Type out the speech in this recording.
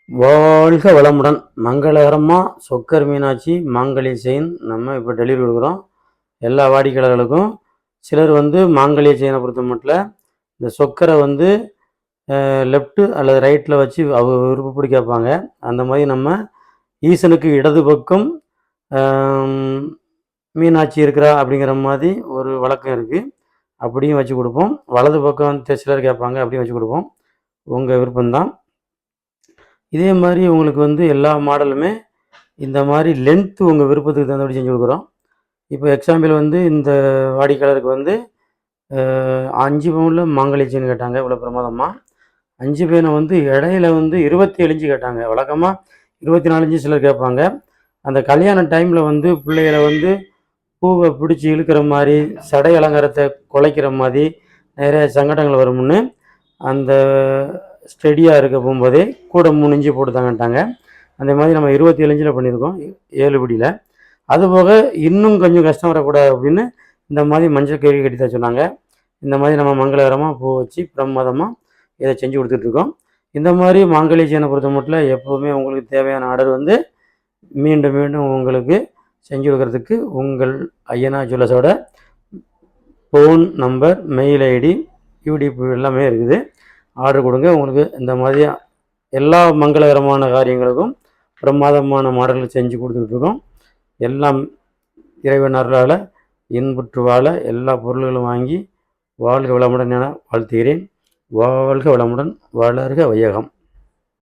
வாழ்க வளமுடன். மங்களகரமாக சொக்கர் மீனாட்சி மாங்கல்ய செயின் நம்ம இப்போ டெலிவரி கொடுக்குறோம் எல்லா வாடிக்கையாளர்களுக்கும். சிலர் மாங்கல்ய செயினை பொறுத்த மட்டும் இந்த சொக்கரை லெஃப்ட்டு அல்லது ரைட்டில் வச்சு விருப்பப்படி கேட்பாங்க. அந்த மாதிரி நம்ம ஈசனுக்கு இடது பக்கம் மீனாட்சி இருக்கிறா அப்படிங்கிற மாதிரி ஒரு வழக்கம் இருக்குது. அப்படியும் வச்சு கொடுப்போம். வலது பக்கம் சிலர் கேட்பாங்க, அப்படியும் வச்சு கொடுப்போம். உங்கள் விருப்பம்தான். இதே மாதிரி உங்களுக்கு எல்லா மாடலுமே இந்த மாதிரி லென்த்து உங்கள் விருப்பத்துக்கு தகுந்தபடி செஞ்சு கொடுக்குறோம். இப்போ எக்ஸாம்பிள் இந்த வாடிக்கையாளருக்கு 5 பவுனில் மாங்கல்ய செயின் கேட்டாங்க. இவ்வளோ பிரமாதமாக 5 பவுனை இடையில 27 இன்ச்சு கேட்டாங்க. வழக்கமாக 24 இன்ச்சு சிலர் கேட்பாங்க. அந்த கல்யாண டைமில் பிள்ளைகளை பூவை பிடிச்சி இழுக்கிற மாதிரி, சடை அலங்காரத்தை குலைக்கிற மாதிரி நிறைய சங்கடங்கள் வரும்னு அந்த ஸ்டெடியாக இருக்க போகும்போதே கூட 3 இன்ச்சு போட்டு தாங்கட்டாங்க. அந்த மாதிரி நம்ம 27 இன்ச்சில் பண்ணியிருக்கோம் 7 பிடியில். அதுபோக இன்னும் கொஞ்சம் கஷ்டம் வரக்கூடாது அப்படின்னு இந்த மாதிரி மஞ்சள் கேள்வி கட்டி தான் சொன்னாங்க. இந்த மாதிரி நம்ம மங்களகரமாக பூ வச்சு பிரமாதமாக இதை செஞ்சு கொடுத்துட்ருக்கோம். இந்த மாதிரி மாங்கல்ய செயினை பொறுத்த மட்டும் எப்போவுமே உங்களுக்கு தேவையான ஆர்டர் மீண்டும் மீண்டும் உங்களுக்கு செஞ்சு கொடுக்கறதுக்கு உங்கள் ஐயனா ஜுவல்லர்ஸோட phone number, mail ID, YouTube எல்லாமே இருக்குது. ஆர்டர் கொடுங்க. உங்களுக்கு இந்த மாதிரி எல்லா மங்களகரமான காரியங்களுக்கும் பிரமாதமான மாடல்கள் செஞ்சு கொடுத்துட்ருக்கோம். எல்லாம் இறைவன் அருளால் இன்புற்று வாழ எல்லா பொருள்களும் வாங்கி வாழ்க வளமுடன் என வாழ்த்துகிறேன். வாழ்க வளமுடன், வளர்க வையகம்.